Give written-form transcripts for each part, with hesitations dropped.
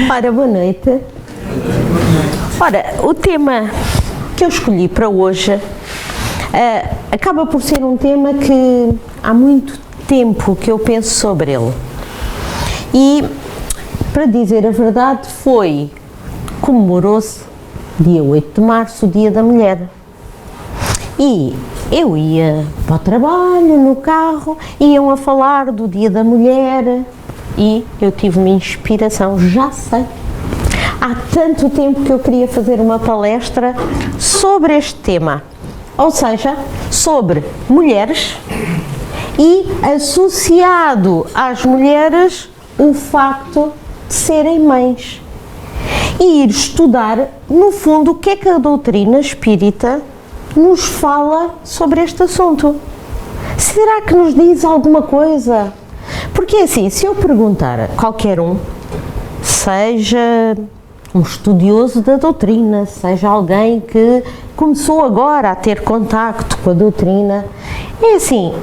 Ora, boa noite. Ora, o tema que eu escolhi para hoje acaba por ser um tema que há muito tempo que eu penso sobre ele. E, para dizer a verdade, comemorou-se dia 8 de março, o Dia da Mulher. E eu ia para o trabalho, no carro, iam a falar do Dia da Mulher e eu tive uma inspiração, já sei. Há tanto tempo que eu queria fazer uma palestra sobre este tema, ou seja, sobre mulheres e associado às mulheres o facto de serem mães. E ir estudar, no fundo, o que é que a doutrina espírita nos fala sobre este assunto. Será que nos diz alguma coisa? Porque assim, se eu perguntar a qualquer um, seja um estudioso da doutrina, seja alguém que começou agora a ter contacto com a doutrina, é assim,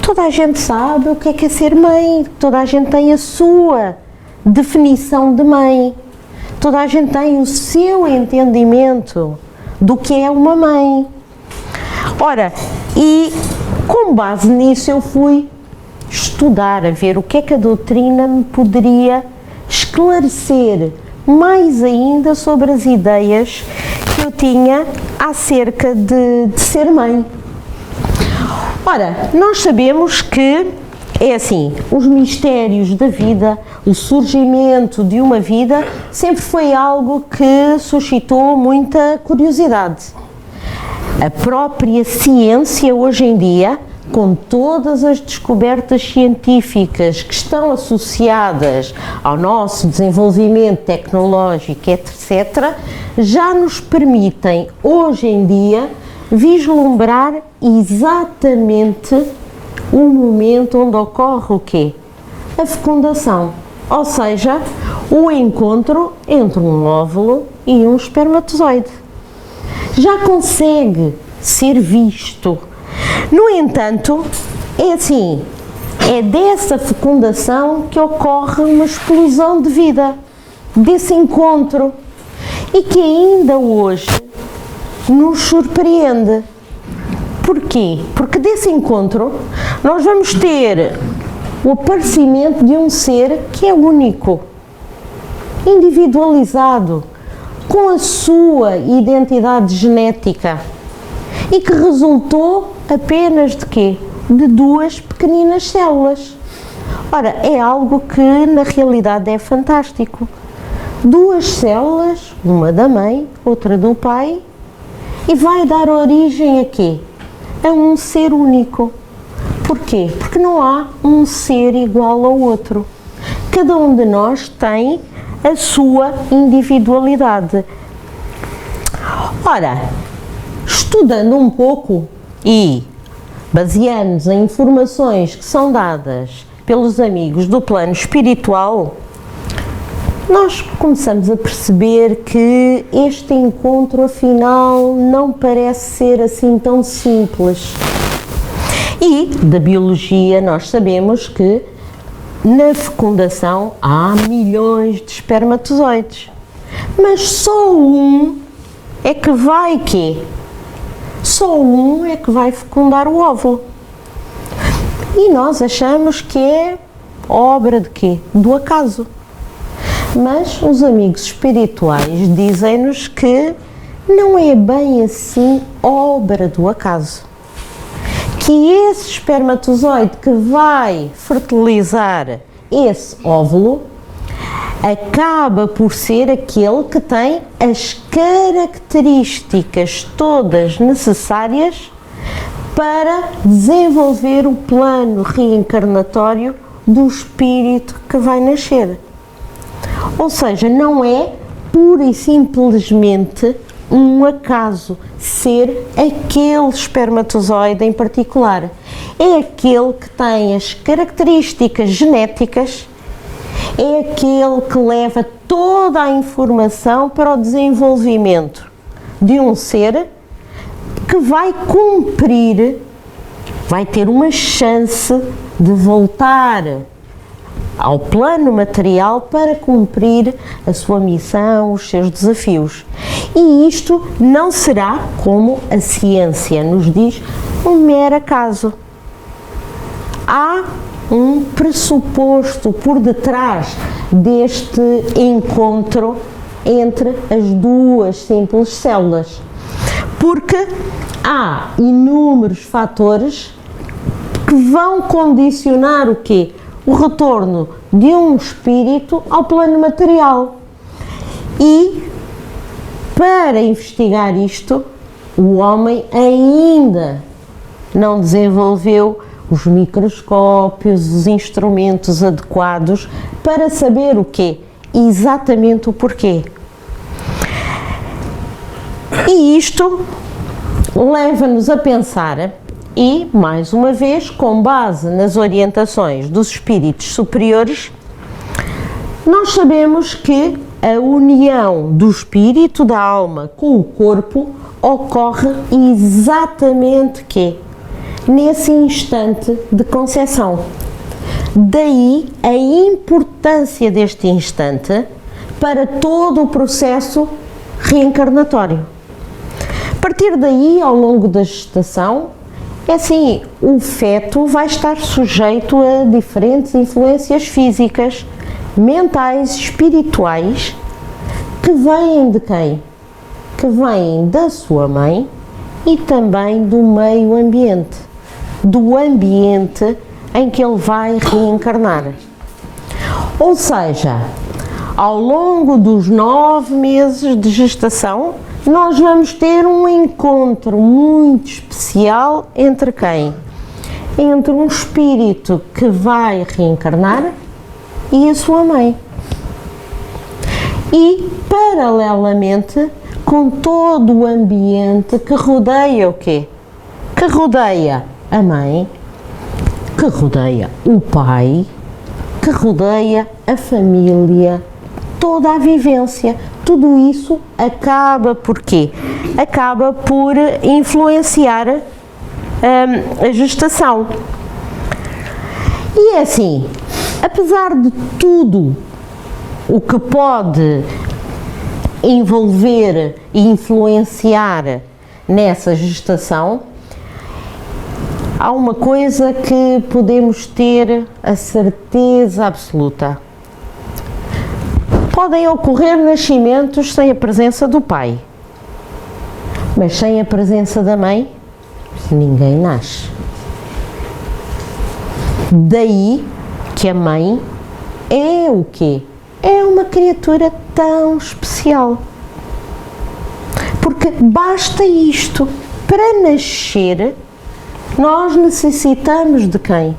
toda a gente sabe o que é ser mãe, toda a gente tem a sua definição de mãe, toda a gente tem o seu entendimento do que é uma mãe. Ora, e com base nisso eu fui estudar, a ver o que é que a doutrina me poderia esclarecer mais ainda sobre as ideias que eu tinha acerca de ser mãe. Ora, nós sabemos que é assim, os mistérios da vida, o surgimento de uma vida sempre foi algo que suscitou muita curiosidade. A própria ciência hoje em dia, com todas as descobertas científicas que estão associadas ao nosso desenvolvimento tecnológico, etc., já nos permitem, hoje em dia, vislumbrar exatamente o momento onde ocorre o quê? A fecundação, ou seja, o encontro entre um óvulo e um espermatozoide. Já consegue ser visto. No entanto, é assim, é dessa fecundação que ocorre uma explosão de vida, desse encontro, e que ainda hoje nos surpreende. Porquê? Porque desse encontro nós vamos ter o aparecimento de um ser que é único, individualizado, com a sua identidade genética e que resultou apenas de quê? De duas pequeninas células. Ora, é algo que na realidade é fantástico. Duas células, uma da mãe, outra do pai, e vai dar origem a quê? A um ser único. Porquê? Porque não há um ser igual ao outro. Cada um de nós tem a sua individualidade. Ora, estudando um pouco e baseando-nos em informações que são dadas pelos amigos do plano espiritual, nós começamos a perceber que este encontro, afinal, não parece ser assim tão simples. E, da biologia, nós sabemos que na fecundação há milhões de espermatozoides, mas só um é que vai quê? Só um é que vai fecundar o óvulo. E nós achamos que é obra de quê? Do acaso. Mas os amigos espirituais dizem-nos que não é bem assim obra do acaso. Que esse espermatozoide que vai fertilizar esse óvulo acaba por ser aquele que tem as características todas necessárias para desenvolver o plano reencarnatório do espírito que vai nascer. Ou seja, não é pura e simplesmente um acaso ser aquele espermatozoide em particular. É aquele que tem as características genéticas, é aquele que leva toda a informação para o desenvolvimento de um ser que vai cumprir, vai ter uma chance de voltar ao plano material para cumprir a sua missão, os seus desafios. E isto não será, como a ciência nos diz, um mero acaso. Há um pressuposto por detrás deste encontro entre as duas simples células, porque há inúmeros fatores que vão condicionar o quê? O retorno de um espírito ao plano material. E para investigar isto, o homem ainda não desenvolveu os microscópios, os instrumentos adequados para saber o quê? Exatamente o porquê. E isto leva-nos a pensar, e mais uma vez, com base nas orientações dos espíritos superiores, nós sabemos que a união do espírito, da alma, com o corpo ocorre exatamente nesse instante de concepção. Daí a importância deste instante para todo o processo reencarnatório. A partir daí, ao longo da gestação, o feto vai estar sujeito a diferentes influências físicas, mentais, espirituais, que vêm de quem? Que vêm da sua mãe e também do meio ambiente, do ambiente em que ele vai reencarnar. Ou seja, ao longo dos 9 meses de gestação, nós vamos ter um encontro muito especial entre quem? Entre um espírito que vai reencarnar e a sua mãe. E, paralelamente, com todo o ambiente que rodeia o quê? Que rodeia a mãe, que rodeia o pai, que rodeia a família, toda a vivência. Tudo isso acaba por quê? Acaba por influenciar a gestação. E é assim, apesar de tudo o que pode envolver e influenciar nessa gestação, há uma coisa que podemos ter a certeza absoluta. Podem ocorrer nascimentos sem a presença do pai, mas sem a presença da mãe, ninguém nasce. Daí que a mãe é o quê? É uma criatura tão especial. Porque basta isto. Para nascer, nós necessitamos de quem?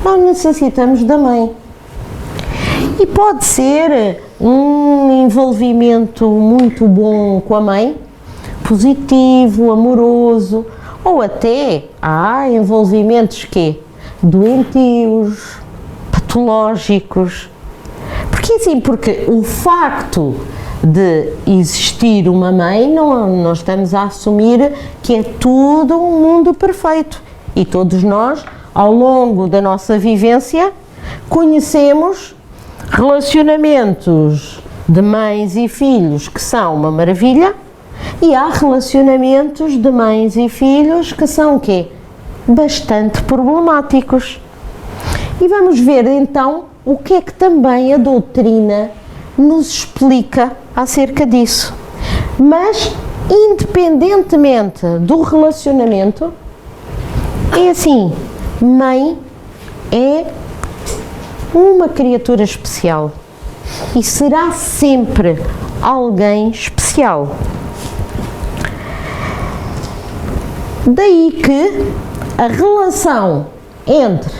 Nós necessitamos da mãe. E pode ser um envolvimento muito bom com a mãe, positivo, amoroso, ou até há envolvimentos doentios, patológicos. Porque o facto de existir uma mãe, não estamos a assumir que é tudo um mundo perfeito. E todos nós, ao longo da nossa vivência, conhecemos relacionamentos de mães e filhos que são uma maravilha, e há relacionamentos de mães e filhos que são bastante problemáticos. E vamos ver então o que é que também a doutrina nos explica acerca disso. Mas, independentemente do relacionamento, mãe é uma criatura especial e será sempre alguém especial. Daí que a relação entre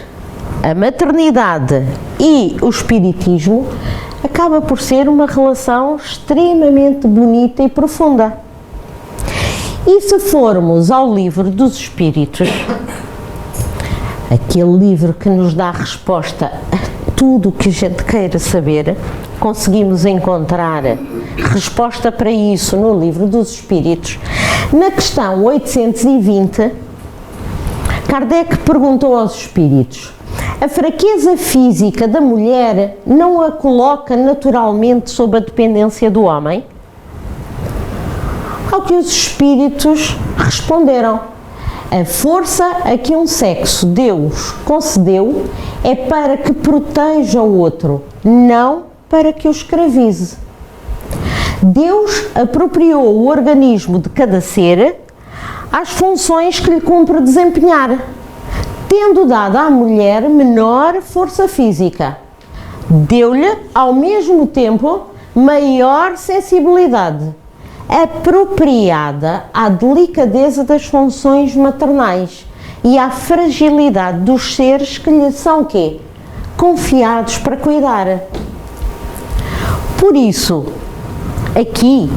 a maternidade e o espiritismo acaba por ser uma relação extremamente bonita e profunda. E se formos ao livro dos Espíritos, aquele livro que nos dá resposta a tudo o que a gente queira saber, conseguimos encontrar resposta para isso no livro dos Espíritos. Na questão 820, Kardec perguntou aos Espíritos: A fraqueza física da mulher não a coloca naturalmente sob a dependência do homem? Ao que os espíritos responderam: a força a que um sexo Deus concedeu é para que proteja o outro, não para que o escravize. Deus apropriou o organismo de cada ser às funções que lhe cumpre desempenhar, tendo dado à mulher menor força física. Deu-lhe, ao mesmo tempo, maior sensibilidade, apropriada à delicadeza das funções maternais e à fragilidade dos seres que lhe são quê? Confiados para cuidar. Por isso, aqui,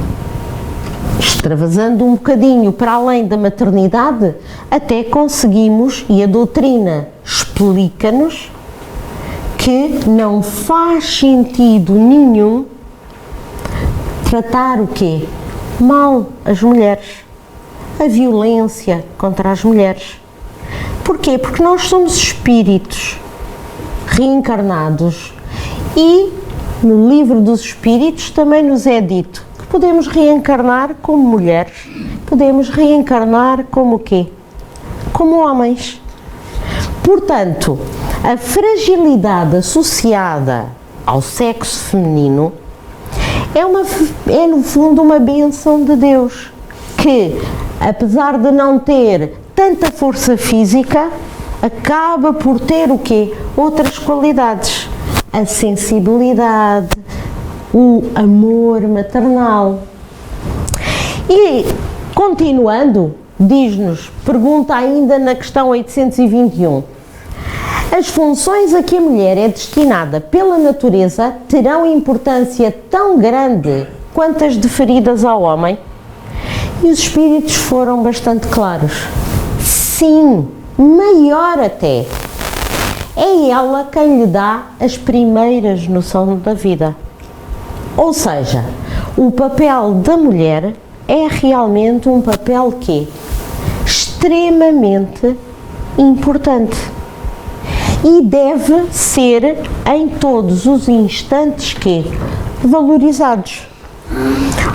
extravasando um bocadinho para além da maternidade, até conseguimos, e a doutrina explica-nos, que não faz sentido nenhum tratar o quê? Mal as mulheres, a violência contra as mulheres. Porquê? Porque nós somos espíritos reencarnados e no livro dos espíritos também nos é dito que podemos reencarnar como mulheres, podemos reencarnar como o quê? Como homens. Portanto, a fragilidade associada ao sexo feminino é no fundo uma bênção de Deus, que apesar de não ter tanta força física, acaba por ter o quê? Outras qualidades, a sensibilidade, o amor maternal. E continuando, diz-nos, pergunta ainda na questão 821, as funções a que a mulher é destinada pela natureza terão importância tão grande quanto as deferidas ao homem? E os espíritos foram bastante claros. Sim, maior até. É ela quem lhe dá as primeiras noções da vida. Ou seja, o papel da mulher é realmente um papel que é extremamente importante e deve ser em todos os instantes que valorizados.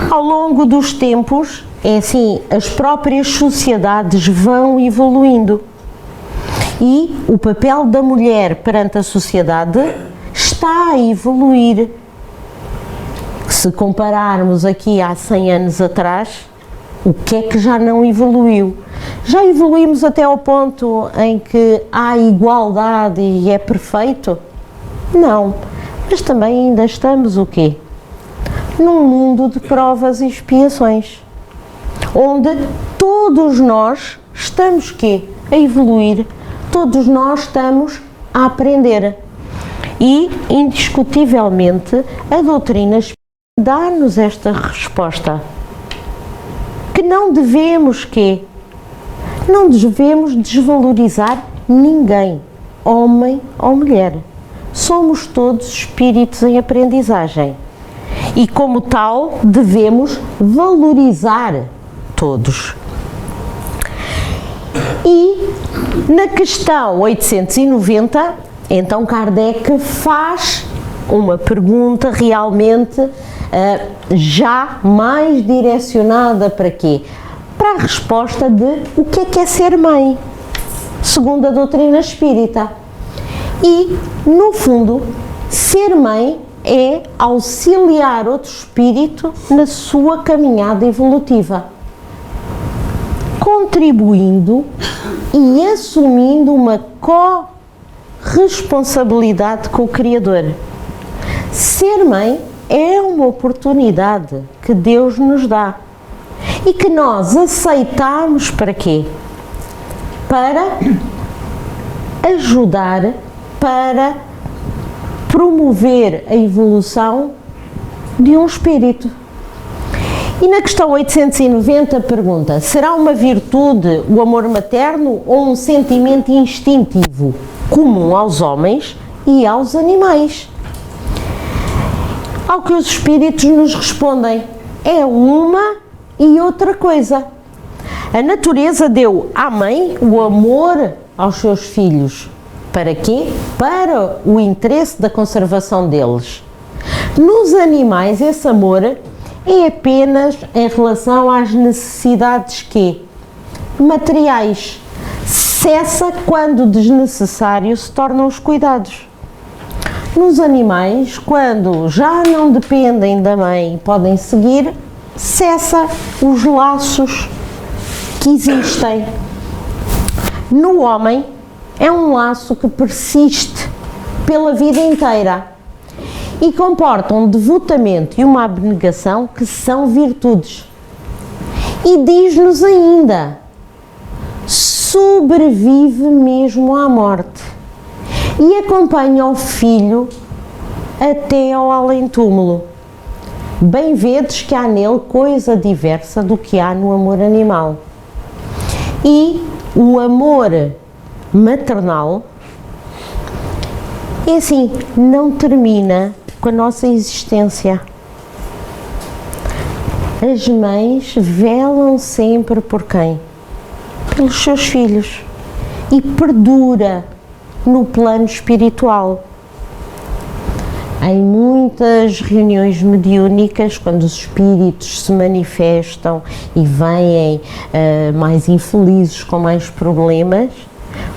Ao longo dos tempos, é assim, as próprias sociedades vão evoluindo e o papel da mulher perante a sociedade está a evoluir. Se compararmos aqui há 100 anos atrás, o que é que já não evoluiu? Já evoluímos até ao ponto em que há igualdade e é perfeito? Não, mas também ainda estamos o quê? Num mundo de provas e expiações, onde todos nós estamos quê? A evoluir, todos nós estamos a aprender. E, indiscutivelmente, a doutrina dá-nos esta resposta, que não devemos quê? Não devemos desvalorizar ninguém, homem ou mulher. Somos todos espíritos em aprendizagem e, como tal, devemos valorizar todos. E na questão 890, então Kardec faz uma pergunta realmente já mais direcionada para quê? Para a resposta de o que é ser mãe, segundo a doutrina espírita. E, no fundo, ser mãe é auxiliar outro espírito na sua caminhada evolutiva, contribuindo e assumindo uma corresponsabilidade com o Criador. Ser mãe é uma oportunidade que Deus nos dá e que nós aceitamos para quê? Para ajudar, para promover a evolução de um espírito. E na questão 890 pergunta, será uma virtude o amor materno ou um sentimento instintivo comum aos homens e aos animais? Ao que os espíritos nos respondem, é uma e outra coisa. A natureza deu à mãe o amor aos seus filhos Para quê? Para o interesse da conservação deles. Nos animais, esse amor é apenas em relação às necessidades materiais. Cessa quando desnecessário se tornam os cuidados. Nos animais, quando já não dependem da mãe e podem seguir, cessa os laços que existem. No homem, é um laço que persiste pela vida inteira e comporta um devotamento e uma abnegação que são virtudes. E diz-nos ainda, sobrevive mesmo à morte e acompanha o filho até ao além-túmulo. Bem vedes que há nele coisa diversa do que há no amor animal. E o amor maternal é assim, não termina com a nossa existência. As mães velam sempre por quem? Pelos seus filhos, e perdura no plano espiritual. Em muitas reuniões mediúnicas, quando os espíritos se manifestam e vêm mais infelizes, com mais problemas,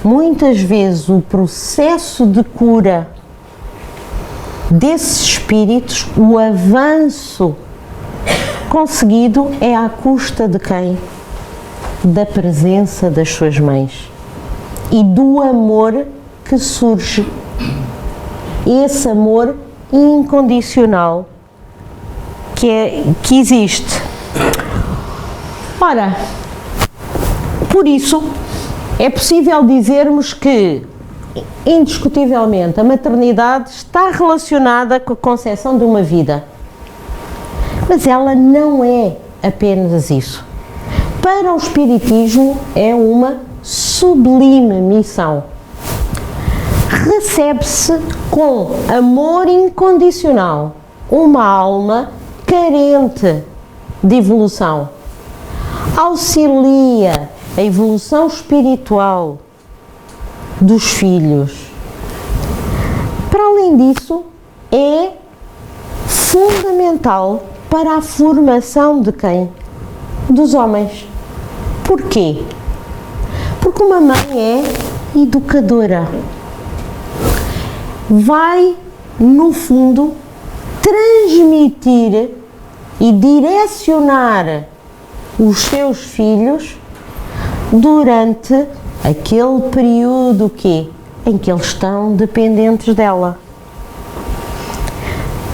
muitas vezes o processo de cura desses espíritos, o avanço conseguido é à custa de quem? Da presença das suas mães e do amor que surge, esse amor incondicional que existe. Ora, por isso é possível dizermos que, indiscutivelmente, a maternidade está relacionada com a concepção de uma vida, mas ela não é apenas isso. Para o Espiritismo é uma sublime missão. Recebe-se com amor incondicional uma alma carente de evolução. Auxilia a evolução espiritual dos filhos. Para além disso, é fundamental para a formação de quem? Dos homens. Porquê? Porque uma mãe é educadora. Vai, no fundo, transmitir e direcionar os seus filhos durante aquele período em que eles estão dependentes dela.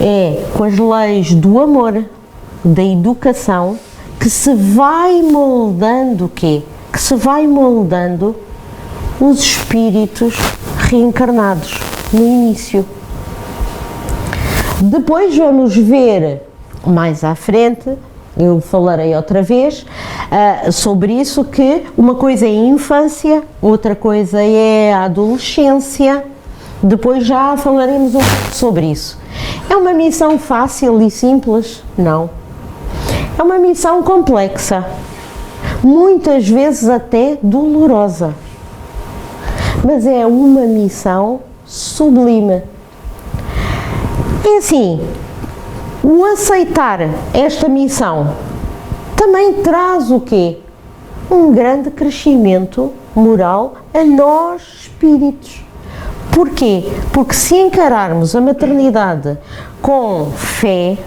É com as leis do amor, da educação, que se vai moldando que se vai moldando os espíritos reencarnados no início. Depois vamos ver mais à frente, eu falarei outra vez sobre isso, que uma coisa é a infância, outra coisa é a adolescência. Depois já falaremos um pouco sobre isso. É uma missão fácil e simples? Não. É uma missão complexa, muitas vezes até dolorosa, mas é uma missão sublime. É assim, o aceitar esta missão também traz o quê? Um grande crescimento moral a nós espíritos. Porquê? Porque se encararmos a maternidade com fé,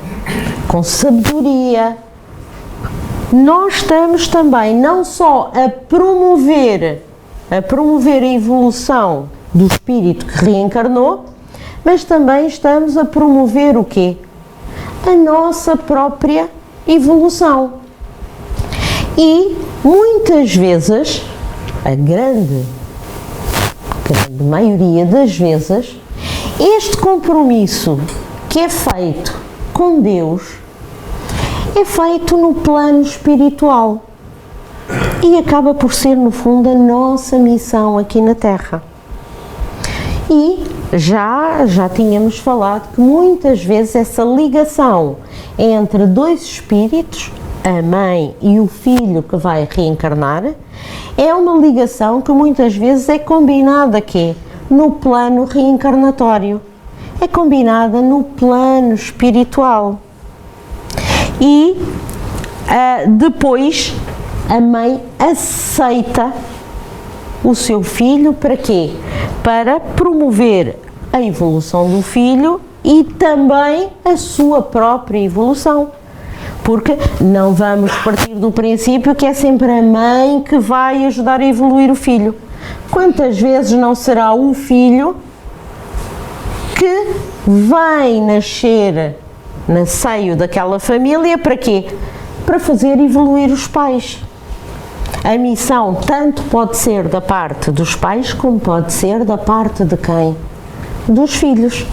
com sabedoria, nós estamos também não só a promover a evolução do espírito que reencarnou, mas também estamos a promover o quê? A nossa própria evolução. E muitas vezes, a grande maioria das vezes, este compromisso que é feito com Deus é feito no plano espiritual e acaba por ser, no fundo, a nossa missão aqui na Terra. E já tínhamos falado que muitas vezes essa ligação entre dois espíritos, a mãe e o filho que vai reencarnar, é uma ligação que muitas vezes é combinada no plano reencarnatório, é combinada no plano espiritual. E depois a mãe aceita o seu filho para quê? Para promover a evolução do filho e também a sua própria evolução. Porque não vamos partir do princípio que é sempre a mãe que vai ajudar a evoluir o filho. Quantas vezes não será o filho que vai nascer no seio daquela família para quê? Para fazer evoluir os pais. A missão tanto pode ser da parte dos pais como pode ser da parte de quem? Dos filhos.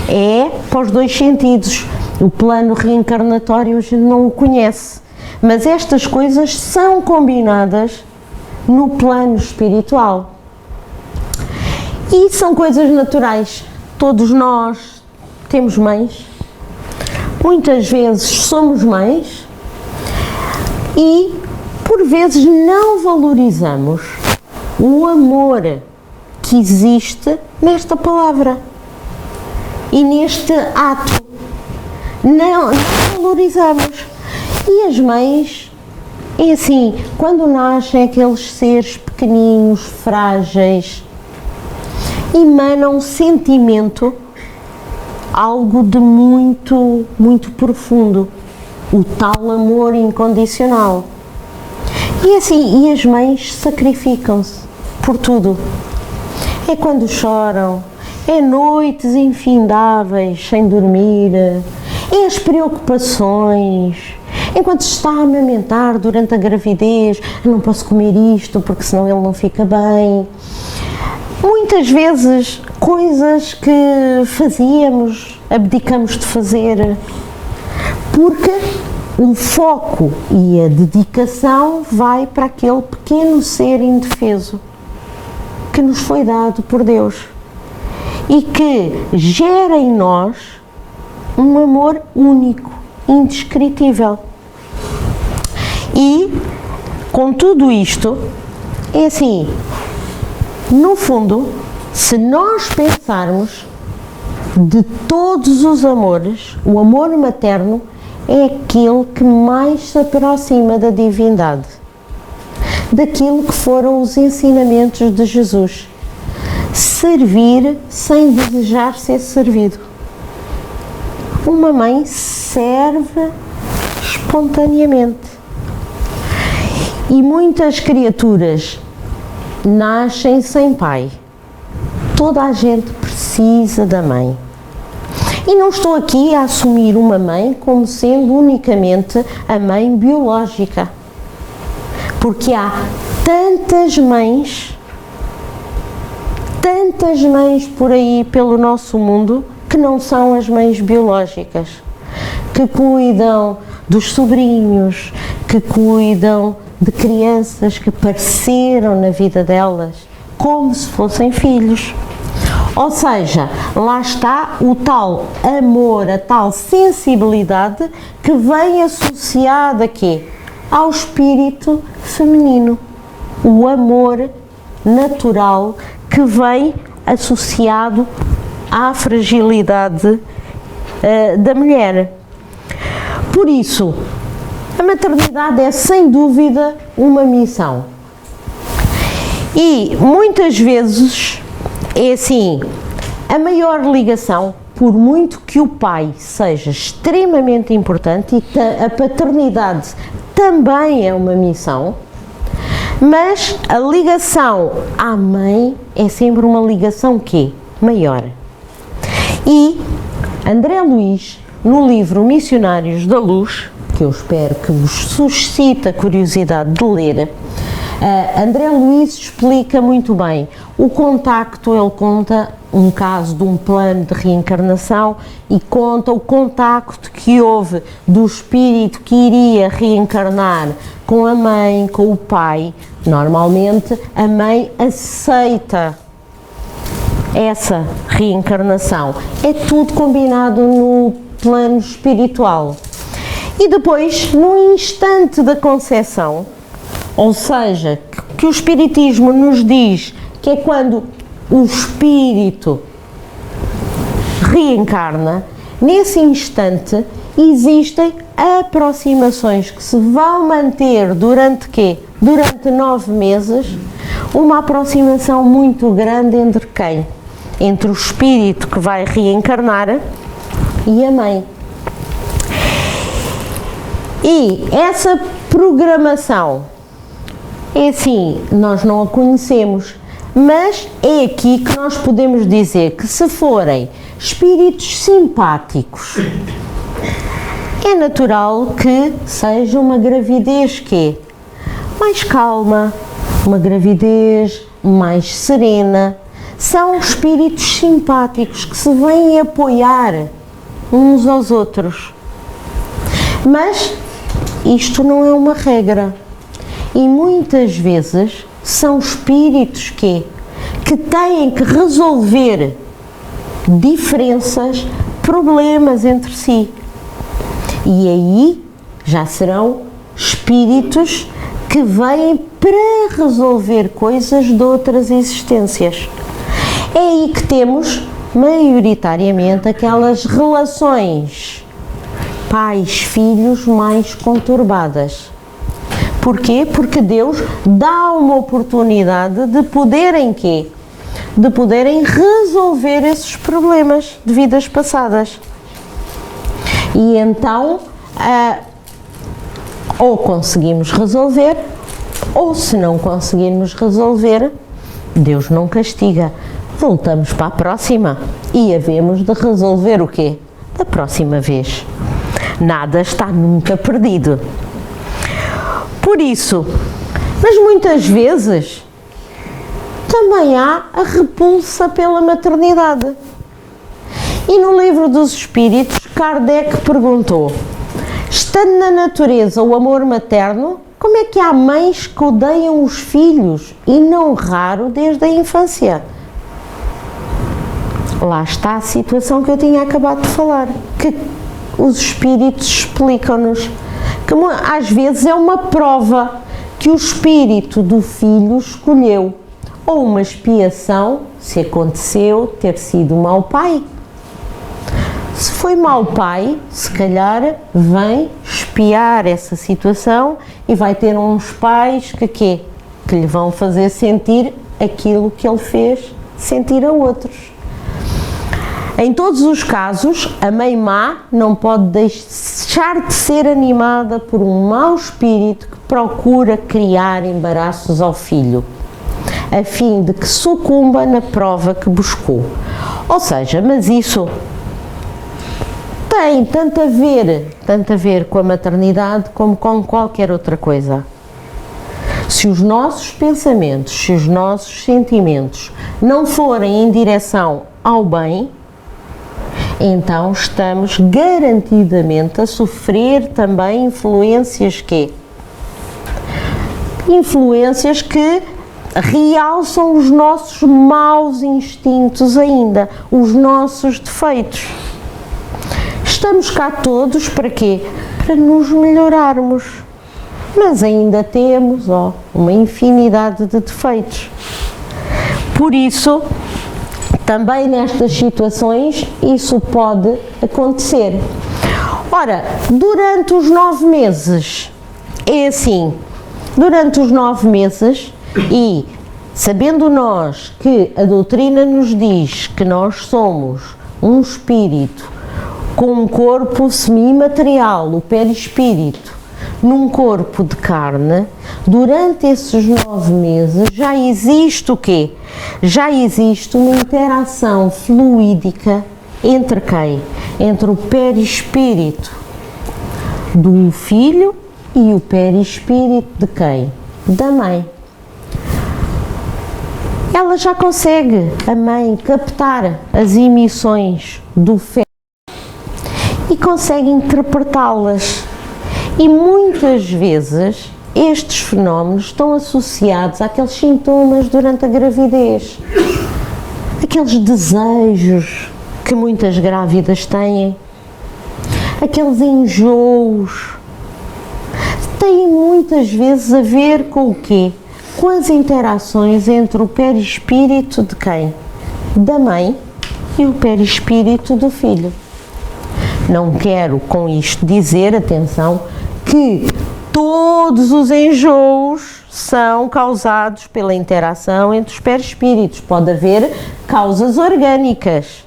É para os dois sentidos. O plano reencarnatório a gente não o conhece, mas estas coisas são combinadas no plano espiritual. E são coisas naturais. Todos nós temos mães, muitas vezes somos mães e por vezes não valorizamos o amor que existe nesta palavra e neste ato. Não valorizamos. E as mães, é assim, quando nascem aqueles seres pequeninos, frágeis, emanam um sentimento, algo de muito, muito profundo, o tal amor incondicional. E assim, e as mães sacrificam-se por tudo. É quando choram, é noites infindáveis sem dormir, é as preocupações, enquanto se está a amamentar durante a gravidez, não posso comer isto porque senão ele não fica bem. Muitas vezes coisas que fazíamos, abdicamos de fazer, porque o foco e a dedicação vai para aquele pequeno ser indefeso que nos foi dado por Deus e que gera em nós um amor único, indescritível. E com tudo isto, é assim, no fundo, se nós pensarmos, de todos os amores, o amor materno é aquele que mais se aproxima da divindade, daquilo que foram os ensinamentos de Jesus. Servir sem desejar ser servido. Uma mãe serve espontaneamente. E muitas criaturas nascem sem pai. Toda a gente precisa da mãe. E não estou aqui a assumir uma mãe como sendo unicamente a mãe biológica. Porque há tantas mães por aí pelo nosso mundo que não são as mães biológicas, que cuidam dos sobrinhos, que cuidam de crianças que apareceram na vida delas como se fossem filhos. Ou seja, lá está o tal amor, a tal sensibilidade que vem associada aqui ao espírito feminino, o amor natural que vem associado à fragilidade da mulher. Por isso, a maternidade é sem dúvida uma missão. E muitas vezes é assim, a maior ligação, por muito que o pai seja extremamente importante e a paternidade também é uma missão, mas a ligação à mãe é sempre uma ligação quê? Maior. E André Luiz, no livro Missionários da Luz, que eu espero que vos suscite a curiosidade de ler, André Luiz explica muito bem o contacto. Ele conta um caso de um plano de reencarnação e conta o contacto que houve do espírito que iria reencarnar com a mãe, com o pai. Normalmente a mãe aceita essa reencarnação. É tudo combinado no plano espiritual. E depois, no instante da concepção, ou seja, que o Espiritismo nos diz que é quando o espírito reencarna, nesse instante existem aproximações que se vão manter durante quê? Durante 9 meses, uma aproximação muito grande entre quem? Entre o espírito que vai reencarnar e a mãe. E essa programação, é assim, nós não a conhecemos, mas é aqui que nós podemos dizer que se forem espíritos simpáticos, é natural que seja uma gravidez que mais calma, uma gravidez mais serena. São espíritos simpáticos que se vêm apoiar uns aos outros. Mas isto não é uma regra. E muitas vezes são espíritos que têm que resolver diferenças, problemas entre si. E aí já serão espíritos que vêm para resolver coisas de outras existências. É aí que temos, maioritariamente, aquelas relações pais-filhos mais conturbadas. Porquê? Porque Deus dá uma oportunidade de poderem quê? De poderem resolver esses problemas de vidas passadas. E então, ou conseguimos resolver, ou se não conseguirmos resolver, Deus não castiga. Voltamos para a próxima e havemos de resolver o quê? Da próxima vez. Nada está nunca perdido. Por isso, mas muitas vezes também há a repulsa pela maternidade. E no Livro dos Espíritos, Kardec perguntou: estando na natureza o amor materno, como é que há mães que odeiam os filhos e não raro desde a infância? Lá está a situação que eu tinha acabado de falar, que os espíritos explicam-nos, que às vezes é uma prova que o espírito do filho escolheu, ou uma expiação, se aconteceu ter sido mau pai. Se foi mau pai, se calhar vem expiar essa situação e vai ter uns pais que lhe vão fazer sentir aquilo que ele fez sentir a outros. Em todos os casos, a mãe má não pode deixar de ser animada por um mau espírito que procura criar embaraços ao filho, a fim de que sucumba na prova que buscou. Ou seja, mas isso tem tanto a ver com a maternidade como com qualquer outra coisa. Se os nossos pensamentos, se os nossos sentimentos não forem em direção ao bem, então estamos garantidamente a sofrer também influências que realçam os nossos maus instintos ainda, os nossos defeitos. Estamos cá todos para quê? Para nos melhorarmos, mas ainda temos uma infinidade de defeitos. Por isso, também nestas situações, isso pode acontecer. Ora, durante os 9 meses, é assim, durante os 9 meses, e sabendo nós que a doutrina nos diz que nós somos um espírito com um corpo semi-material, o perispírito, num corpo de carne, durante esses 9 meses já existe o quê? Já existe uma interação fluídica entre quem? Entre o perispírito do filho e o perispírito de quem? Da mãe. Ela já consegue, a mãe, captar as emissões do feto e consegue interpretá-las. E muitas vezes estes fenómenos estão associados àqueles sintomas durante a gravidez, aqueles desejos que muitas grávidas têm, aqueles enjoos, têm muitas vezes a ver com o quê? com as interações entre o perispírito de quem? Da mãe e o perispírito do filho. Não quero com isto dizer, atenção, que todos os enjoos são causados pela interação entre os perispíritos. Pode haver causas orgânicas,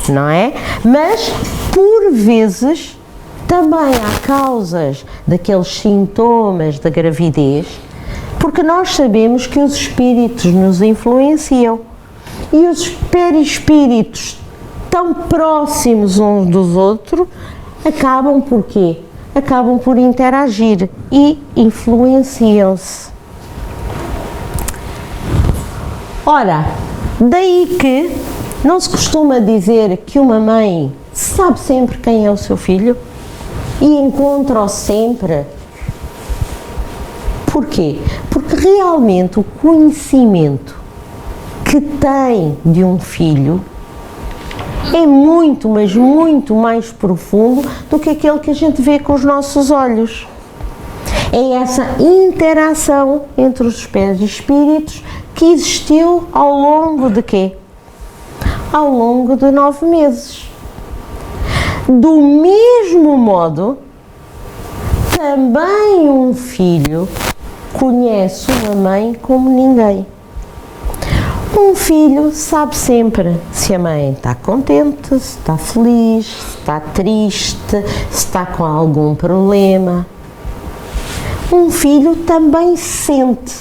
não é? Mas, por vezes, também há causas daqueles sintomas da gravidez, porque nós sabemos que os espíritos nos influenciam e os perispíritos tão próximos uns dos outros acabam por quê? Acabam por interagir e influenciam-se. Ora, daí que não se costuma dizer que uma mãe sabe sempre quem é o seu filho e encontra-o sempre. Porquê? Porque realmente o conhecimento que tem de um filho é muito, mas muito mais profundo do que aquele que a gente vê com os nossos olhos. É essa interação entre os espíritos que existiu ao longo de quê? Ao longo de 9 meses. Do mesmo modo, também um filho conhece uma mãe como ninguém. Um filho sabe sempre se a mãe está contente, se está feliz, se está triste, se está com algum problema. Um filho também sente.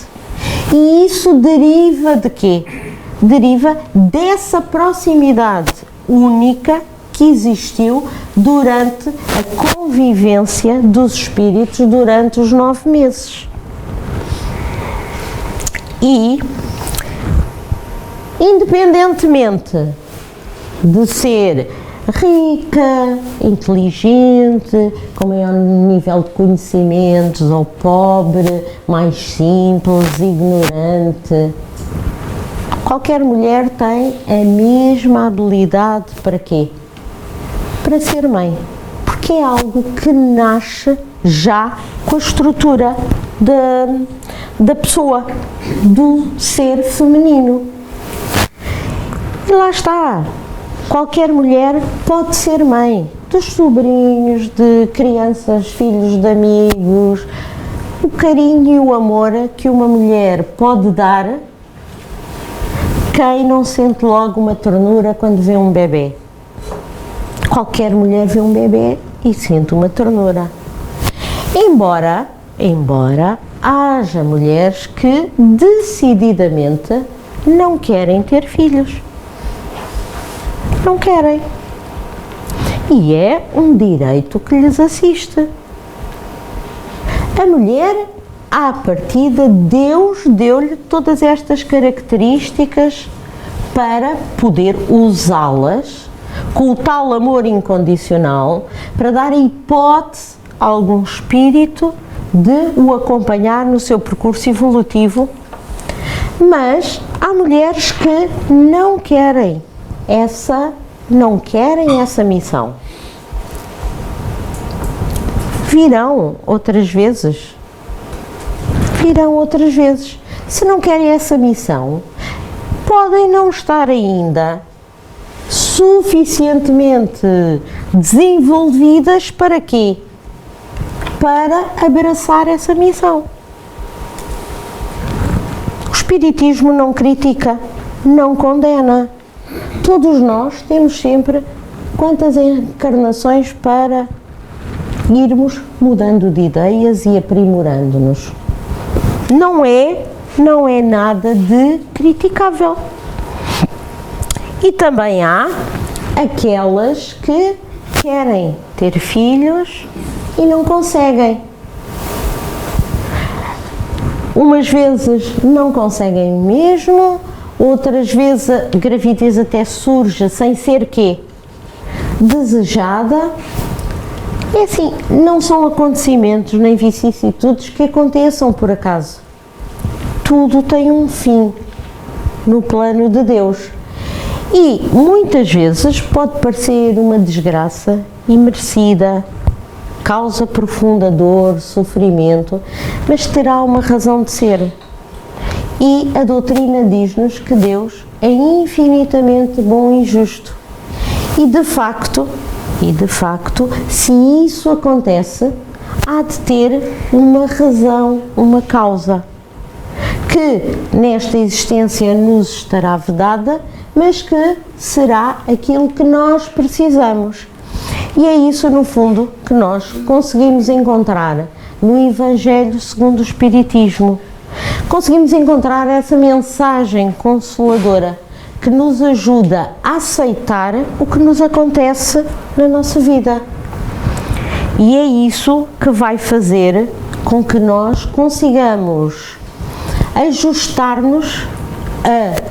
E isso deriva de quê? Deriva dessa proximidade única que existiu durante a convivência dos espíritos durante os 9 meses. E, independentemente de ser rica, inteligente, com maior nível de conhecimentos, ou pobre, mais simples, ignorante, qualquer mulher tem a mesma habilidade para quê? Para ser mãe, porque é algo que nasce já com a estrutura da pessoa, do ser feminino. E lá está, qualquer mulher pode ser mãe dos sobrinhos, de crianças, filhos de amigos. O carinho e o amor que uma mulher pode dar, quem não sente logo uma ternura quando vê um bebê? Qualquer mulher vê um bebê e sente uma ternura. Embora haja mulheres que decididamente não querem ter filhos. Não querem. E é um direito que lhes assiste. A mulher, à partida, Deus deu-lhe todas estas características para poder usá-las com o tal amor incondicional, para dar a hipótese a algum espírito de o acompanhar no seu percurso evolutivo. Mas há mulheres que não querem essa missão. Virão outras vezes. Se não querem essa missão, podem não estar ainda suficientemente desenvolvidas para quê? Para abraçar essa missão. O Espiritismo não critica, não condena. Todos nós temos sempre quantas encarnações para irmos mudando de ideias e aprimorando-nos. Não é nada de criticável. E também há aquelas que querem ter filhos e não conseguem. Umas vezes não conseguem mesmo, outras vezes a gravidez até surge sem ser quê? Desejada. É assim, não são acontecimentos nem vicissitudes que aconteçam por acaso. Tudo tem um fim no plano de Deus. E muitas vezes pode parecer uma desgraça imerecida, causa profunda dor, sofrimento, mas terá uma razão de ser. E a doutrina diz-nos que Deus é infinitamente bom e justo. E de facto, se isso acontece, há de ter uma razão, uma causa, que nesta existência nos estará vedada, mas que será aquilo que nós precisamos. E é isso, no fundo, que nós conseguimos encontrar no Evangelho segundo o Espiritismo. Conseguimos encontrar essa mensagem consoladora que nos ajuda a aceitar o que nos acontece na nossa vida. E é isso que vai fazer com que nós consigamos ajustar-nos a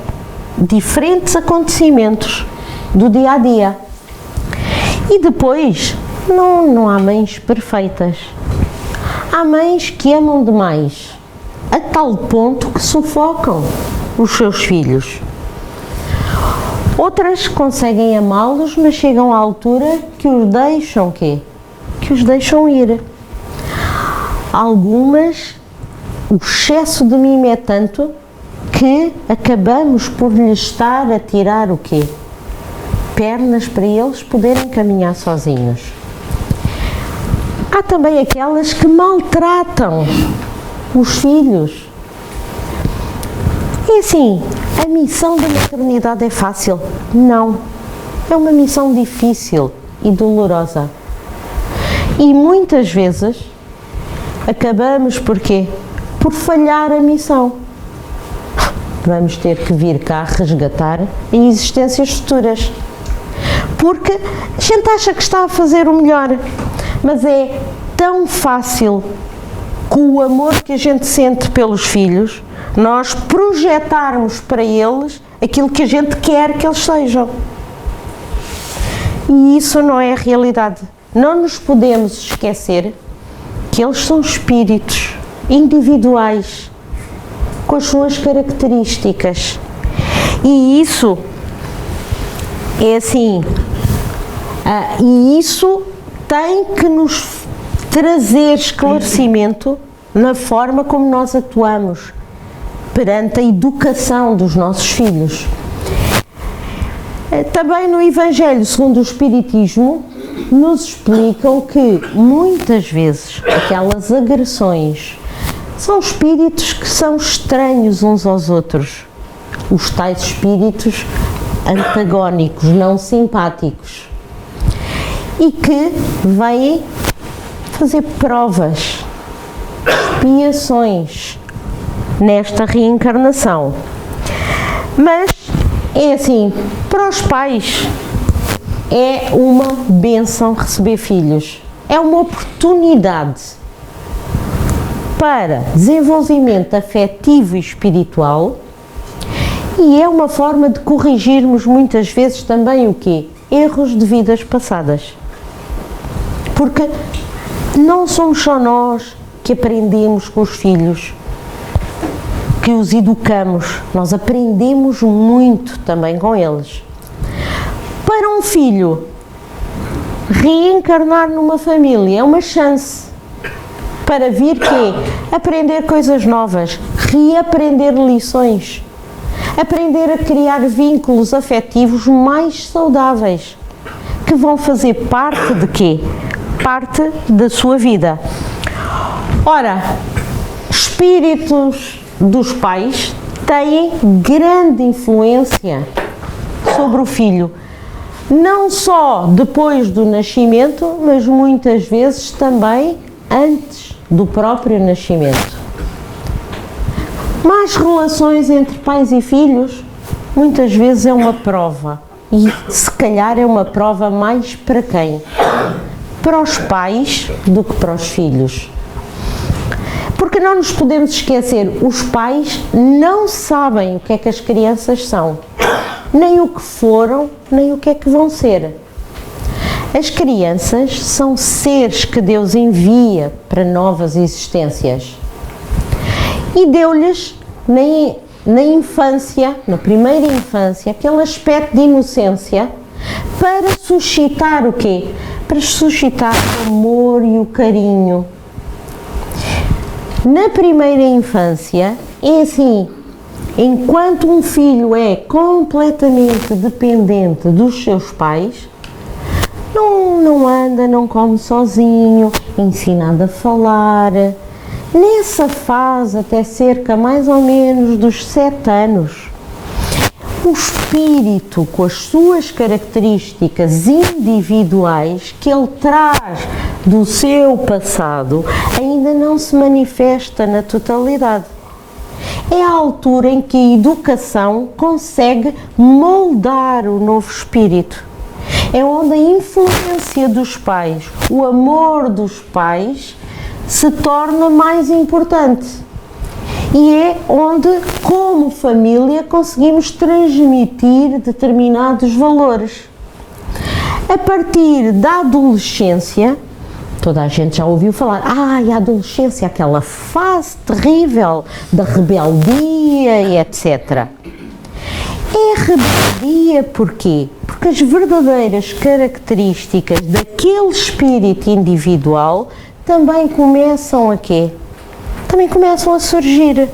diferentes acontecimentos do dia a dia. E depois, não há mães perfeitas. Há mães que amam demais, a tal ponto que sufocam os seus filhos. Outras conseguem amá-los, mas chegam à altura que os deixam quê? Que os deixam ir. Algumas, o excesso de mimo é tanto que acabamos por lhes estar a tirar o quê? Pernas para eles poderem caminhar sozinhos. Há também aquelas que maltratam os filhos. E assim, a missão da maternidade é fácil? Não. É uma missão difícil e dolorosa. E muitas vezes acabamos por quê? Por falhar a missão. Vamos ter que vir cá resgatar em existências futuras. Porque a gente acha que está a fazer o melhor, mas é tão fácil, com o amor que a gente sente pelos filhos, nós projetarmos para eles aquilo que a gente quer que eles sejam. E isso não é a realidade. Não nos podemos esquecer que eles são espíritos individuais, com as suas características. E isso é assim, e isso tem que nos trazer esclarecimento na forma como nós atuamos perante a educação dos nossos filhos. Também no Evangelho segundo o Espiritismo nos explicam que muitas vezes aquelas agressões são espíritos que são estranhos uns aos outros, os tais espíritos antagónicos, não simpáticos, e que vêm fazer provas, expiações nesta reencarnação. Mas é assim, para os pais é uma bênção receber filhos, é uma oportunidade para desenvolvimento afetivo e espiritual, e é uma forma de corrigirmos muitas vezes também o quê? Erros de vidas passadas. Porque não somos só nós que aprendemos com os filhos, que os educamos, nós aprendemos muito também com eles. Para um filho reencarnar numa família é uma chance para vir quê? Aprender coisas novas, reaprender lições, aprender a criar vínculos afetivos mais saudáveis, que vão fazer parte de quê? Parte da sua vida. Ora, espíritos dos pais têm grande influência sobre o filho, não só depois do nascimento, mas muitas vezes também antes do próprio nascimento. Mas relações entre pais e filhos muitas vezes é uma prova, e se calhar é uma prova mais para quem? Para os pais do que para os filhos. Porque não nos podemos esquecer, os pais não sabem o que é que as crianças são, nem o que foram, nem o que é que vão ser. As crianças são seres que Deus envia para novas existências e deu-lhes na infância, na primeira infância, aquele aspecto de inocência para suscitar o quê? Para suscitar o amor e o carinho. Na primeira infância, é assim, enquanto um filho é completamente dependente dos seus pais, não anda, não come sozinho, ensinado a falar. Nessa fase, até cerca mais ou menos dos 7 anos, o espírito, com as suas características individuais que ele traz do seu passado, ainda não se manifesta na totalidade. É a altura em que a educação consegue moldar o novo espírito. É onde a influência dos pais, o amor dos pais, se torna mais importante. E é onde, como família, conseguimos transmitir determinados valores. A partir da adolescência, toda a gente já ouviu falar, a adolescência, aquela fase terrível da rebeldia e etc. É rebeldia porquê? Porque as verdadeiras características daquele espírito individual também começam a quê? Também começam a surgir.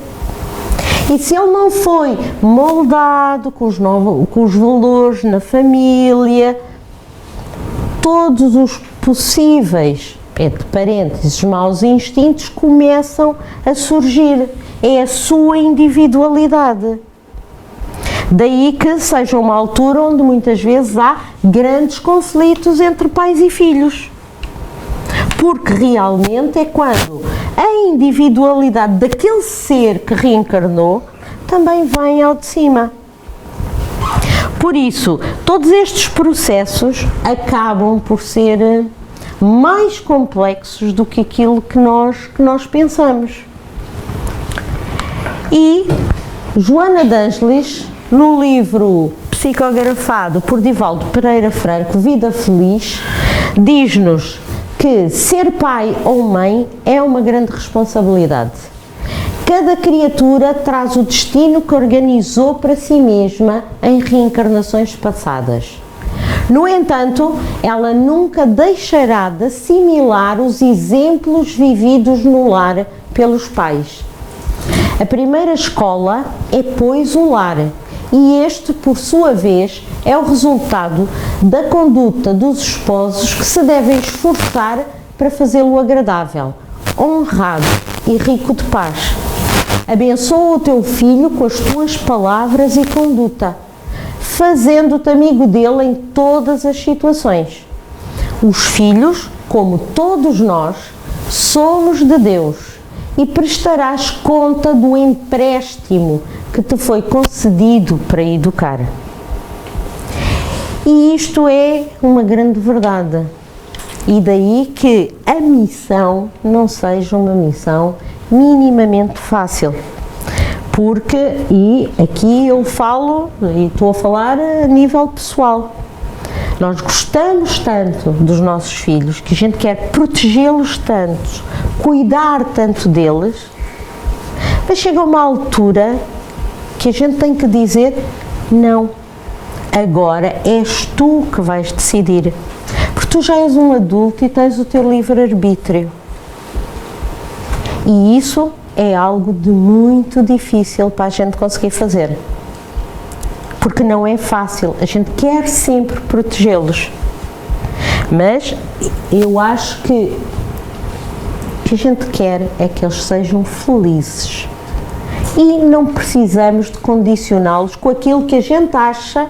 E se ele não foi moldado com os valores na família, todos os possíveis, entre parênteses, maus instintos começam a surgir. É a sua individualidade. Daí que seja uma altura onde muitas vezes há grandes conflitos entre pais e filhos. Porque realmente é quando a individualidade daquele ser que reencarnou também vem ao de cima. Por isso, todos estes processos acabam por ser mais complexos do que aquilo que nós pensamos. E Joana de Ângeles, no livro psicografado por Divaldo Pereira Franco, Vida Feliz, diz-nos que ser pai ou mãe é uma grande responsabilidade. Cada criatura traz o destino que organizou para si mesma em reencarnações passadas. No entanto, ela nunca deixará de assimilar os exemplos vividos no lar pelos pais. A primeira escola é, pois, o lar, e este, por sua vez, é o resultado da conduta dos esposos que se devem esforçar para fazê-lo agradável, honrado e rico de paz. Abençoa o teu filho com as tuas palavras e conduta, fazendo-te amigo dele em todas as situações. Os filhos, como todos nós, somos de Deus e prestarás conta do empréstimo que te foi concedido para educar. E isto é uma grande verdade. E daí que a missão não seja uma missão minimamente fácil. Porque, e aqui eu falo, e estou a falar a nível pessoal, nós gostamos tanto dos nossos filhos, que a gente quer protegê-los tanto, cuidar tanto deles, mas chega uma altura que a gente tem que dizer, não, agora és tu que vais decidir, porque tu já és um adulto e tens o teu livre-arbítrio. E isso é algo de muito difícil para a gente conseguir fazer, porque não é fácil, a gente quer sempre protegê-los, mas eu acho que o que a gente quer é que eles sejam felizes e não precisamos de condicioná-los com aquilo que a gente acha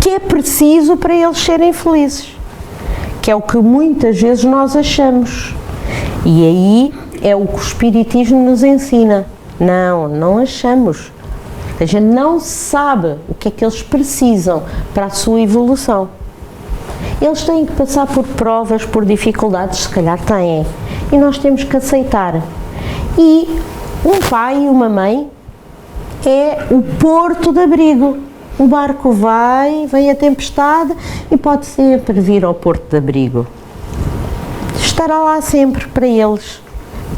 que é preciso para eles serem felizes, que é o que muitas vezes nós achamos. E aí é o que o Espiritismo nos ensina. Não achamos. A gente não sabe o que é que eles precisam para a sua evolução. Eles têm que passar por provas, por dificuldades, se calhar têm. E nós temos que aceitar. E um pai e uma mãe é o porto de abrigo. O barco vem a tempestade e pode sempre vir ao porto de abrigo. Estará lá sempre para eles,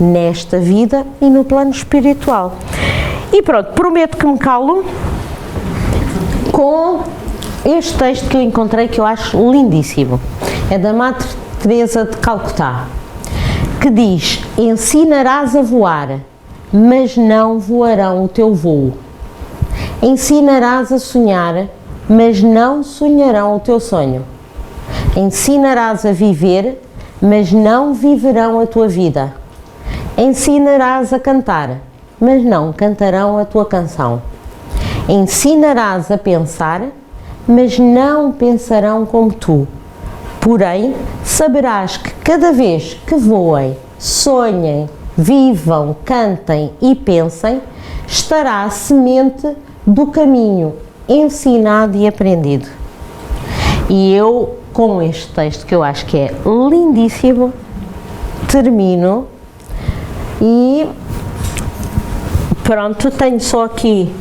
nesta vida e no plano espiritual. E pronto, prometo que me calo com este texto que eu encontrei, que eu acho lindíssimo. É da Madre Teresa de Calcutá, que diz: ensinarás a voar, mas não voarão o teu voo. Ensinarás a sonhar, mas não sonharão o teu sonho. Ensinarás a viver, mas não viverão a tua vida. Ensinarás a cantar, mas não cantarão a tua canção. Ensinarás a pensar, mas não pensarão como tu. Porém, saberás que cada vez que voem, sonhem, vivam, cantem e pensem, estará a semente do caminho ensinado e aprendido. E eu, com este texto que eu acho que é lindíssimo, termino e pronto, tenho só aqui